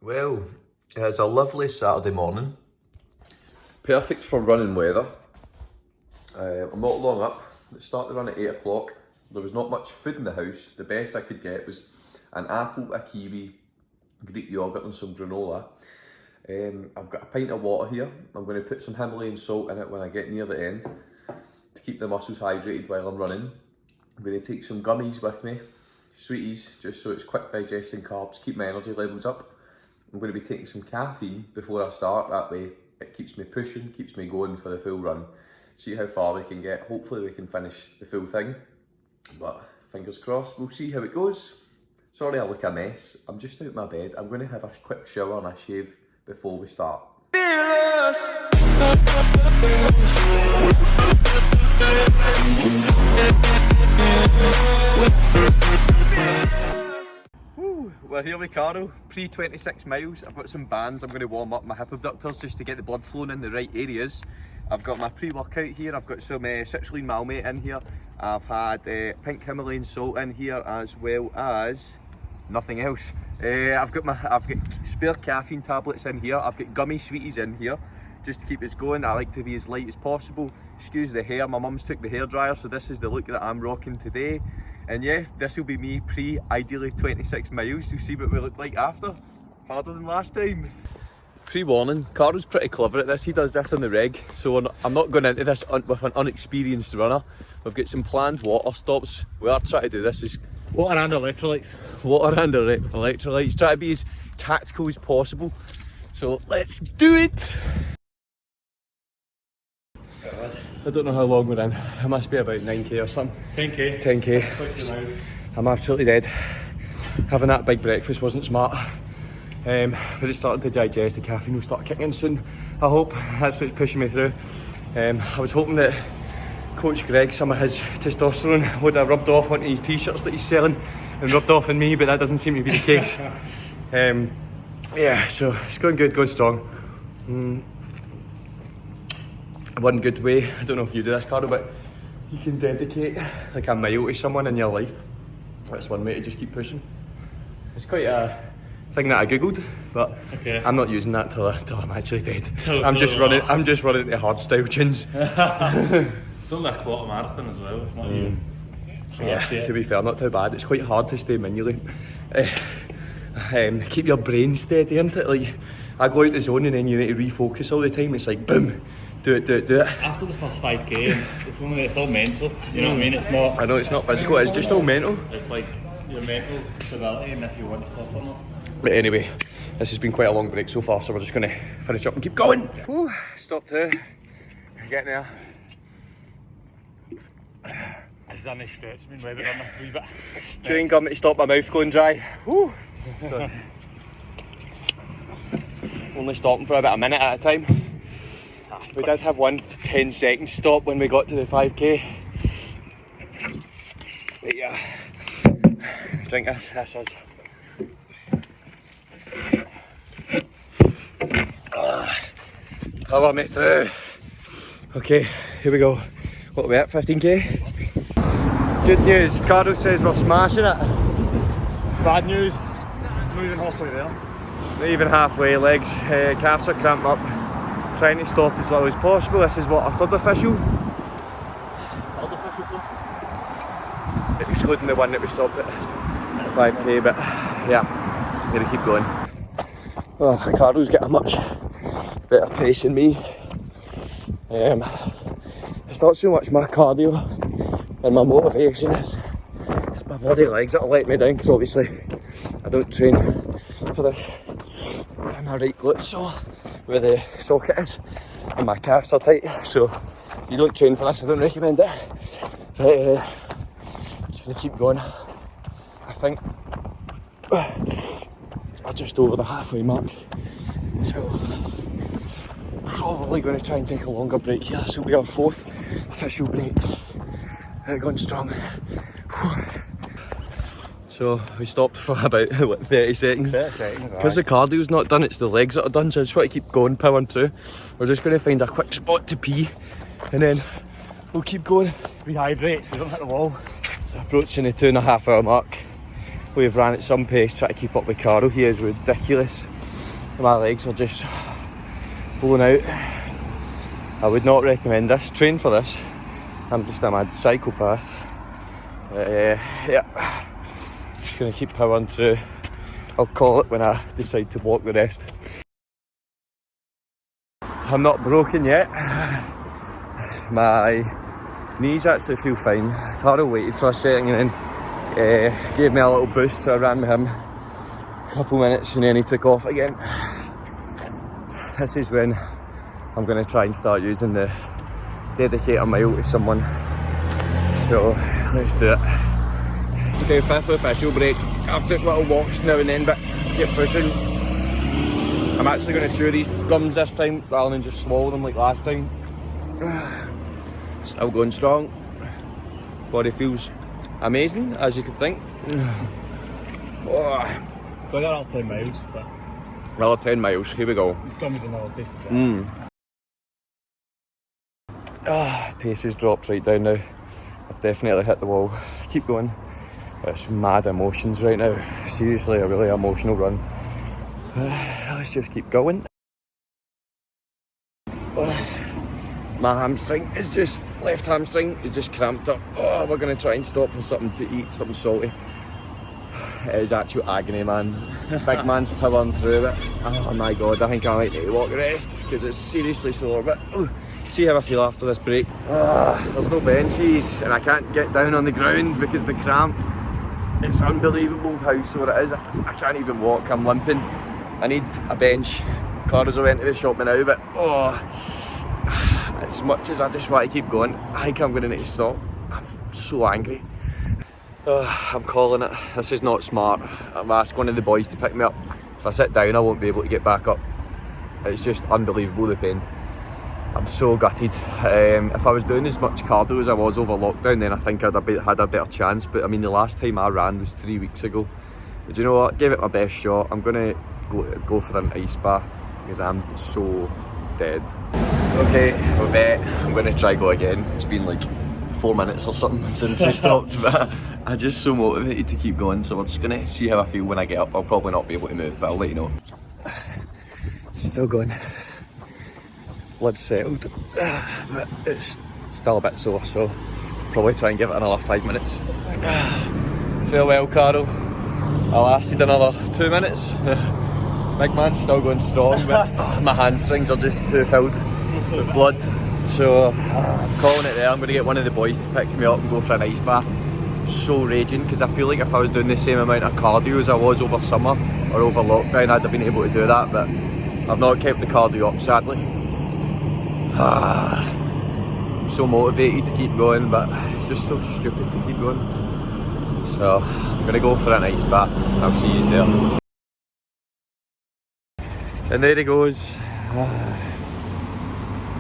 Well, it's a lovely Saturday morning. Perfect for running weather. I'm not long up. It started to run at 8 o'clock. There was not much food in the house. The best I could get was an apple, a kiwi, Greek yoghurt and some granola. I've got a pint of water here. I'm going to put some Himalayan salt in it when I get near the end to keep the muscles hydrated while I'm running. I'm going to take some gummies with me, sweeties, just so it's quick digesting carbs, keep my energy levels up. I'm going to be taking some caffeine before I start, that way it keeps me pushing, keeps me going for the full run. See how far we can get, hopefully we can finish the full thing, but fingers crossed, we'll see how it goes. Sorry I look a mess, I'm just out of my bed, I'm going to have a quick shower and a shave before we start. We're here with Carol, pre-26 miles. I've got some bands, I'm going to warm up my hip abductors just to get the blood flowing in the right areas. I've got my pre-workout here, I've got some citrulline malmate in here. I've had pink Himalayan salt in here as well as nothing else. I've got spare caffeine tablets in here. I've got gummy sweeties in here just to keep us going. I like to be as light as possible. Excuse the hair, my mum's took the hairdryer, so this is the look that I'm rocking today. And yeah, this will be me ideally 26 miles. You'll see what we look like after. Harder than last time. Pre-warning, Carl's pretty clever at this. He does this on the reg, so I'm not going into this with an unexperienced runner. We've got some planned water stops. We are trying to do this as water and electrolytes. Water and electrolytes. Try to be as tactical as possible. So let's do it! I don't know how long we're in. It must be about 9k or something. 10k. 10k. I'm absolutely dead. Having that big breakfast wasn't smart. But it's starting to digest. The caffeine will start kicking in soon, I hope. That's what's pushing me through. I was hoping that Coach Greg, some of his testosterone would have rubbed off onto his t-shirts that he's selling and rubbed off on me, but that doesn't seem to be the case. Yeah, so it's going good, going strong. One good way, I don't know if you do this, Carl, but you can dedicate like a mile to someone in your life. That's one way to just keep pushing. It's quite a thing that I googled, but okay. I'm not using that till I'm actually dead. I'm just running the hard style tunes. It's only a quarter marathon as well. It's not even. Yeah, to be fair, not too bad. It's quite hard to stay manually. Keep your brain steady, isn't it? Like I go out the zone and then you need to refocus all the time. It's like boom. Do it. After the first 5k, it's all mental. You know what I mean? It's not. I know it's not physical. It's just all mental. It's like your mental stability and if you want to stop or not. But anyway, this has been quite a long break so far, so we're just going to finish up and keep going. Whew, stopped here. Getting there. This is a nice stretch. I mean, weather on this wee bit. Chewing gum to stop my mouth going dry. Whew. So, only stopping for about a minute at a time. We did have one 10-second stop when we got to the 5k. But yeah, drink this is. Power me through. Okay, here we go. What are we at, 15k? Good news, Carl says we're smashing it. Bad news, not even halfway there. Not even halfway, legs, calves are cramped up. Trying to stop as low as possible. This is what, our third official? Third official, sir? Excluding the one that we stopped at 5k, but yeah, gonna keep going. Oh, Carl's got a much better pace than me. It's not so much my cardio and my motivation, it's my bloody legs that'll let me down, because obviously I don't train for this. My right glute's sore where the socket is and my calves are tight, so if you don't train for this I don't recommend it. But just gonna keep going. I think I'm just over the halfway mark, so probably going to try and take a longer break here. This will be our fourth official break. Going strong. So we stopped for about 30 seconds. 30 seconds, because the cardio's not done, it's the legs that are done, so I just want to keep going, powering through. We're just going to find a quick spot to pee and then we'll keep going. Rehydrate so we don't hit the wall. It's approaching the 2.5 hour mark. We've ran at some pace trying to keep up with Carl. He is ridiculous. My legs are just blown out. I would not recommend this. Train for this. I'm just a mad psychopath. Yeah, just gonna keep powering through. I'll call it when I decide to walk the rest. I'm not broken yet. My knees actually feel fine. Carl waited for a second and then gave me a little boost, so I ran with him a couple minutes and then he took off again. This is when I'm going to try and start using the dedicator mile to someone. So let's do it. Okay, 5th official break. I've took little walks now and then, but keep pushing. I'm actually going to chew these gums this time rather than just swallow them like last time. Still going strong. Body feels amazing, as you could think. Got another 10 miles, but Another 10 miles, here we go. it's comes another taste of that. Pace has dropped right down now. I've definitely hit the wall. Keep going. It's mad emotions right now. Seriously, a really emotional run. Let's just keep going. My hamstring is just, left hamstring is just cramped up. Oh, we're going to try and stop for something to eat, something salty. It is actual agony, man. Big man's powering through it. Oh my god, I think I might need to walk the rest because it's seriously sore. But see how I feel after this break. There's no benches and I can't get down on the ground because of the cramp. It's unbelievable how sore it is. I can't even walk, I'm limping. I need a bench. Cars are into the shop now, but as much as I just want to keep going, I think I'm going to need to stop. I'm so angry. I'm calling it. This is not smart. I've asked one of the boys to pick me up. If I sit down I won't be able to get back up. It's just unbelievable, the pain. I'm so gutted. If I was doing as much cardio as I was over lockdown, then I think I'd have had a better chance. But I mean, the last time I ran was 3 weeks ago. But you know what? Gave it my best shot. I'm going to go for an ice bath because I'm so dead. Okay, with it, I'm going to try go again. It's been like 4 minutes or something since I stopped, but I'm just so motivated to keep going, so we're just going to see how I feel when I get up. I'll probably not be able to move, but I'll let you know. Still going. Blood's settled, but it's still a bit sore, so probably try and give it another 5 minutes. Farewell, Carol. I lasted another 2 minutes. Big man's still going strong, but my hamstrings are just too filled with blood. So I'm calling it there. I'm going to get one of the boys to pick me up and go for an ice bath. I'm so raging because I feel like if I was doing the same amount of cardio as I was over summer or over lockdown, I'd have been able to do that, but I've not kept the cardio up, sadly. I'm so motivated to keep going, but it's just so stupid to keep going. So I'm going to go for an ice bath. I'll see you there. And there he goes.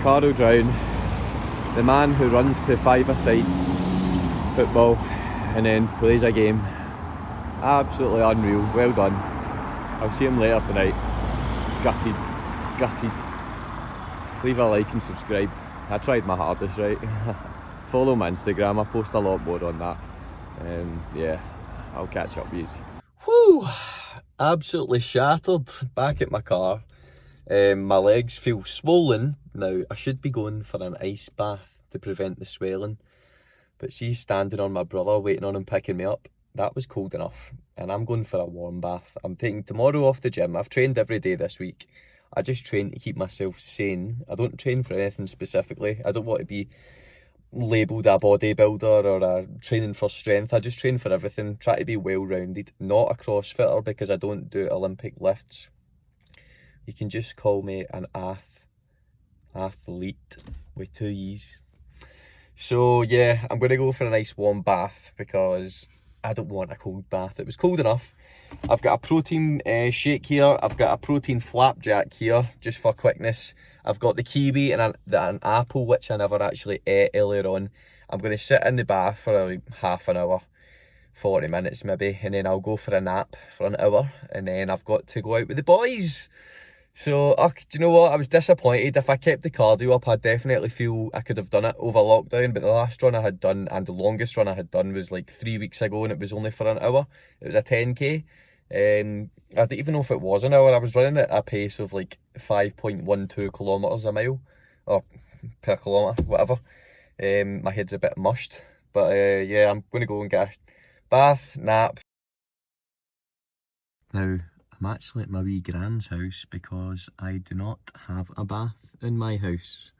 Carl Drown, the man who runs to five-a-side football and then plays a game. Absolutely unreal. Well done. I'll see him later tonight. Gutted. Leave a like and subscribe. I tried my hardest, right? Follow my Instagram, I post a lot more on that. Yeah, I'll catch up with you. Whew! Absolutely shattered. Back at my car. My legs feel swollen. Now, I should be going for an ice bath to prevent the swelling. But see, standing on my brother, waiting on him picking me up, that was cold enough. And I'm going for a warm bath. I'm taking tomorrow off the gym. I've trained every day this week. I just train to keep myself sane. I don't train for anything specifically. I don't want to be labelled a bodybuilder or a training for strength. I just train for everything. Try to be well-rounded. Not a crossfitter because I don't do Olympic lifts. You can just call me an athlete with 2 E's. So yeah, I'm going to go for a nice warm bath because I don't want a cold bath. It was cold enough. I've got a protein shake here. I've got a protein flapjack here, just for quickness. I've got the kiwi and an apple, which I never actually ate earlier on. I'm going to sit in the bath for like half an hour, 40 minutes maybe, and then I'll go for a nap for an hour, and then I've got to go out with the boys. So, do you know what? I was disappointed. If I kept the cardio up, I definitely feel I could have done it over lockdown. But the last run I had done, and the longest run I had done, was like 3 weeks ago, and it was only for an hour. It was a 10k. I don't even know if it was an hour. I was running at a pace of like 5.12 kilometres a mile, or per kilometre, whatever. My head's a bit mushed, but yeah, I'm going to go and get a bath, nap. Now, I'm actually at my wee gran's house because I do not have a bath in my house.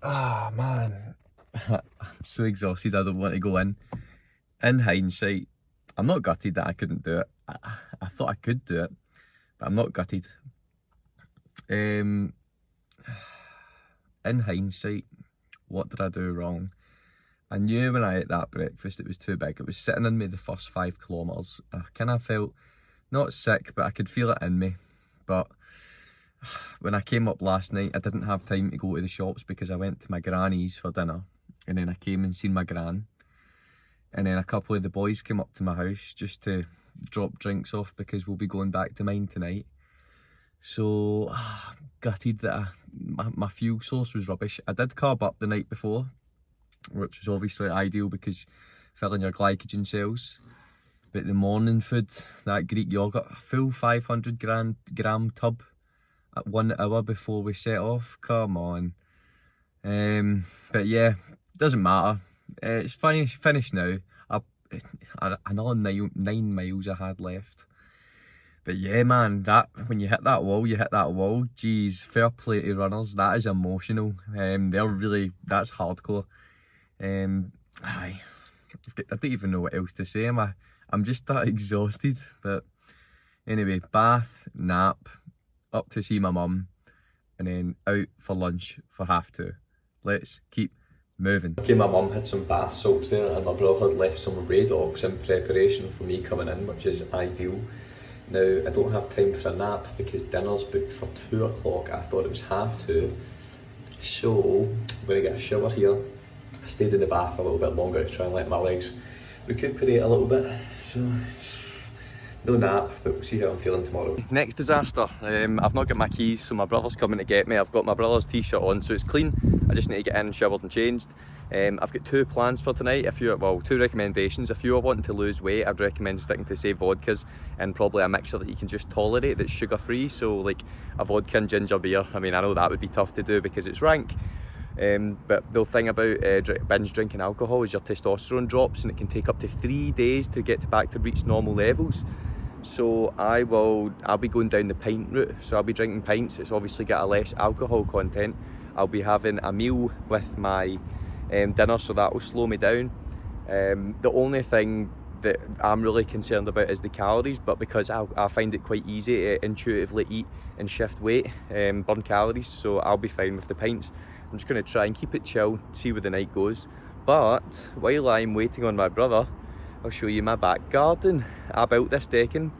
Ah, man. I'm so exhausted, I don't want to go in. In hindsight, I'm not gutted that I couldn't do it. I thought I could do it, but I'm not gutted. In hindsight, what did I do wrong? I knew when I ate that breakfast it was too big. It was sitting in me the first 5 kilometres. I kind of felt, not sick, but I could feel it in me. But when I came up last night, I didn't have time to go to the shops because I went to my granny's for dinner. And then I came and seen my gran. And then a couple of the boys came up to my house just to drop drinks off because we'll be going back to mine tonight. So, gutted that my fuel source was rubbish. I did carb up the night before, which was obviously ideal because filling your glycogen cells. But the morning food, that Greek yoghurt, a full 500 gram tub at 1 hour before we set off. Come on. But yeah, doesn't matter. It's finished now. Another 9 miles I had left. But yeah, man, that when you hit that wall, you hit that wall. Jeez, fair play to runners. That is emotional. They're really, that's hardcore. I don't even know what else to say. I'm just that exhausted. But anyway, bath, nap, up to see my mum, and then out for lunch for 2:30. Let's keep moving. Okay, my mum had some bath salts there, and my brother had left some Ray Dogs in preparation for me coming in, which is ideal. Now, I don't have time for a nap because dinner's booked for 2 o'clock. I thought it was 2:30. So, I'm going to get a shower here. I stayed in the bath a little bit longer to try and let my legs recuperate a little bit. So, no nap, but we'll see how I'm feeling tomorrow. Next disaster. I've not got my keys, so my brother's coming to get me. I've got my brother's t-shirt on, so it's clean. I just need to get in, showered and changed. I've got 2 plans for tonight. 2 recommendations. If you are wanting to lose weight, I'd recommend sticking to, say, vodkas and probably a mixer that you can just tolerate that's sugar free. So like a vodka and ginger beer. I mean, I know that would be tough to do because it's rank. But the thing about binge drinking alcohol is your testosterone drops, and it can take up to 3 days to get back to reach normal levels. So I'll be going down the pint route. So I'll be drinking pints. It's obviously got a less alcohol content. I'll be having a meal with my dinner, so that will slow me down. The only thing that I'm really concerned about is the calories, but because I find it quite easy to intuitively eat and shift weight, burn calories, so I'll be fine with the pints. I'm just going to try and keep it chill, see where the night goes. But while I'm waiting on my brother, I'll show you my back garden. I built this decking.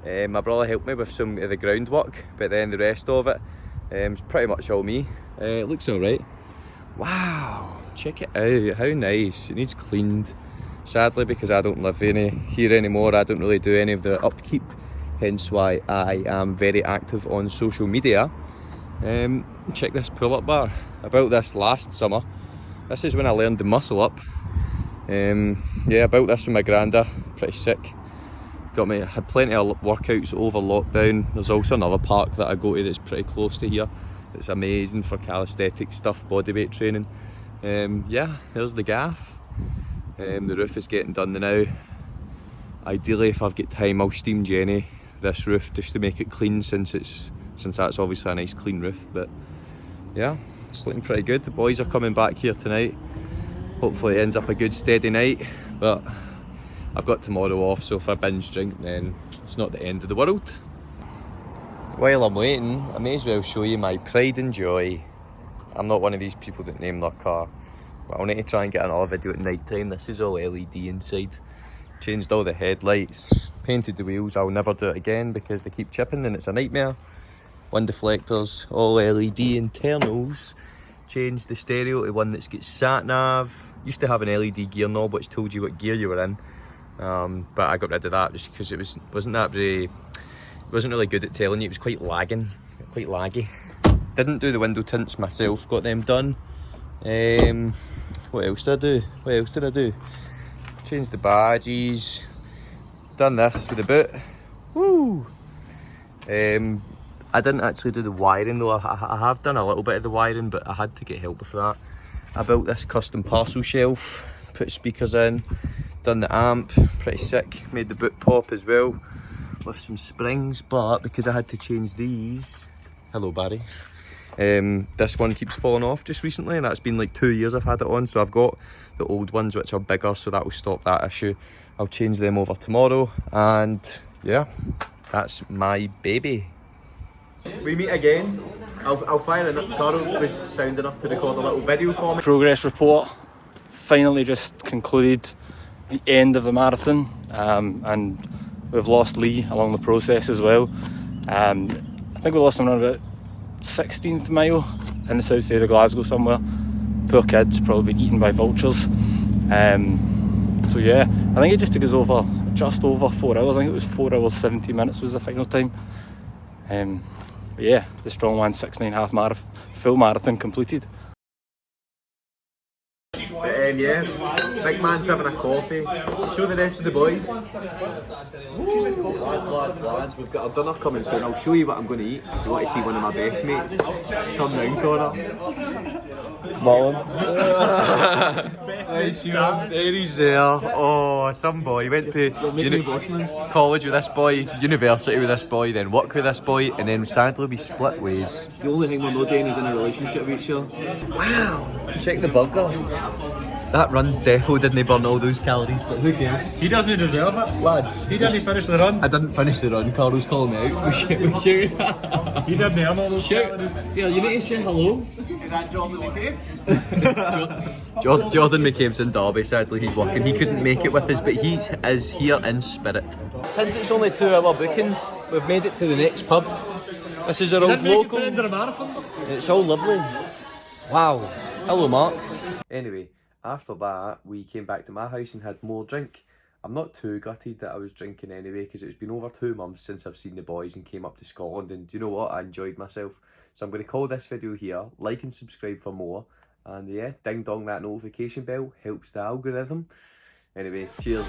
My brother helped me with some of the groundwork, but then the rest of it is pretty much all me. It looks alright. Wow, check it out, how nice. It needs cleaned. Sadly, because I don't live here anymore, I don't really do any of the upkeep, hence why I am very active on social media. Check this pull-up bar. I built this last summer. This is when I learned to muscle up. Yeah, I built this with my granda, pretty sick. Had plenty of workouts over lockdown. There's also another park that I go to that's pretty close to here. It's amazing for calisthenic stuff, bodyweight training. Yeah, there's the gaff. The roof is getting done now. Ideally, if I've got time, I'll steam Jenny this roof just to make it clean, since that's obviously a nice clean roof. But yeah, it's looking pretty good. The boys are coming back here tonight. Hopefully it ends up a good steady night, but I've got tomorrow off, so if I binge drink then it's not the end of the world. While I'm waiting, I may as well show you my pride and joy. I'm not one of these people that name their car, but I'll need to try and get another video at night time. This is all LED inside. Changed all the headlights, painted the wheels. I'll never do it again because they keep chipping and it's a nightmare. Wind deflectors, all LED internals. Changed the stereo to one that's got sat nav. Used to have an LED gear knob which told you what gear you were in, but I got rid of that just because it wasn't really good at telling you. It was quite laggy. Didn't do the window tints myself, got them done. What else did I do? Changed the badges, done this with the boot. Woo! I didn't actually do the wiring though. I have done a little bit of the wiring, but I had to get help with that. I built this custom parcel shelf, put speakers in, done the amp, pretty sick. Made the boot pop as well with some springs, but because I had to change these, hello Barry, this one keeps falling off just recently, and that's been like 2 years I've had it on. So I've got the old ones which are bigger, so that will stop that issue. I'll change them over tomorrow, and yeah, that's my baby. We meet again. I'll fire in. Carl was sound enough to record a little video for me. Progress report. Finally just concluded the end of the marathon, and we've lost Lee along the process as well. I think we lost him around about 16th mile in the south side of Glasgow somewhere. Poor kid's probably been eaten by vultures. So yeah, I think it just took us just over 4 hours. I think it was 4 hours 70 minutes was the final time. But yeah, the Strongman 6.5 full marathon completed. Yeah, big man's having a coffee. Show the rest of the boys. Lads, we've got our dinner coming soon. I'll show you what I'm going to eat. You want to see one of my best mates? Come round, Connor. Come on. There he's there. Oh, some boy. Went to college with this boy, university with this boy, then work with this boy, and then sadly we split ways. The only thing we're not doing is in a relationship with each other. Wow! Check the burger. That run defo didn't burn all those calories, but who cares? He doesn't deserve it. Lads, He didn't finish the run. I didn't finish the run. Carl's calling me out. We shout. He didn't earn all those Shout. calories. Yeah, you need to say hello. Is that Jordan McCabe? Jordan McCabe's in Derby, sadly he's working. He couldn't make it with us, but he is here in spirit. Since it's only 2 hour bookings, we've made it to the next pub. This is our old local. It's all lovely. Wow. Hello, Mark. Anyway, after that, we came back to my house and had more drink. I'm not too gutted that I was drinking anyway, because it's been over 2 months since I've seen the boys and came up to Scotland, and do you know what? I enjoyed myself. So I'm going to call this video here. Like and subscribe for more. And yeah, ding dong that notification bell. Helps the algorithm. Anyway, cheers.